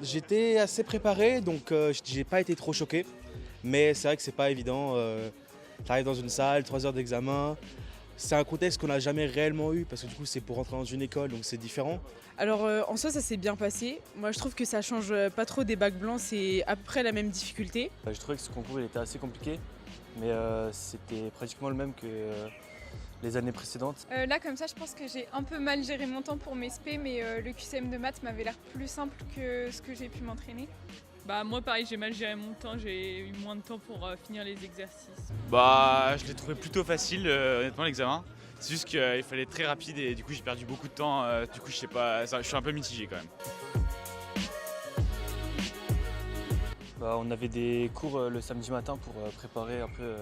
J'étais assez préparé, donc j'ai pas été trop choqué. Mais c'est vrai que c'est pas évident. Tu arrives dans une salle, 3 heures d'examen. C'est un contexte qu'on n'a jamais réellement eu parce que du coup c'est pour rentrer dans une école, donc c'est différent. Alors en soi ça s'est bien passé. Moi je trouve que ça change pas trop des bacs blancs, c'est à peu près la même difficulté. Je trouvais que ce concours il était assez compliqué, mais c'était pratiquement le même que les années précédentes. Là, comme ça, je pense que j'ai un peu mal géré mon temps pour mes spé, mais le QCM de maths m'avait l'air plus simple que ce que j'ai pu m'entraîner. Bah moi pareil, j'ai mal géré mon temps, j'ai eu moins de temps pour finir les exercices. Bah je l'ai trouvé plutôt facile honnêtement l'examen. C'est juste qu'il fallait être très rapide et du coup j'ai perdu beaucoup de temps. Du coup je sais pas, je suis un peu mitigé quand même. On avait des cours le samedi matin pour préparer un peu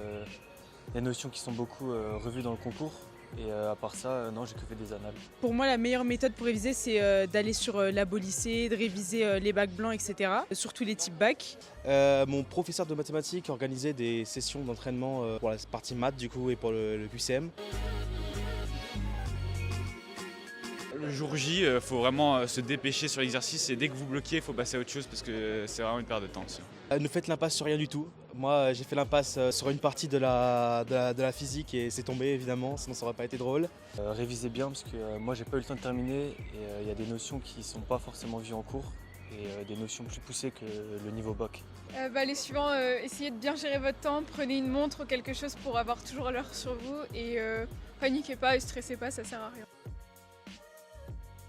les notions qui sont beaucoup revues dans le concours. Et à part ça, non, j'ai que fait des annales. Pour moi la meilleure méthode pour réviser c'est d'aller sur Labo Lycée, de réviser les bacs blancs etc. Surtout les types bacs. Mon professeur de mathématiques organisait des sessions d'entraînement pour la partie maths du coup et pour le QCM. Le jour J, il faut vraiment se dépêcher sur l'exercice et dès que vous bloquez, il faut passer à autre chose parce que c'est vraiment une perte de temps aussi. Ne faites l'impasse sur rien du tout. Moi j'ai fait l'impasse sur une partie de la physique et c'est tombé évidemment, sinon ça aurait pas été drôle. Révisez bien parce que moi j'ai pas eu le temps de terminer et il y a des notions qui sont pas forcément vues en cours et des notions plus poussées que le niveau BOC. Les suivants, essayez de bien gérer votre temps, prenez une montre ou quelque chose pour avoir toujours l'heure sur vous et paniquez pas et stressez pas, ça sert à rien.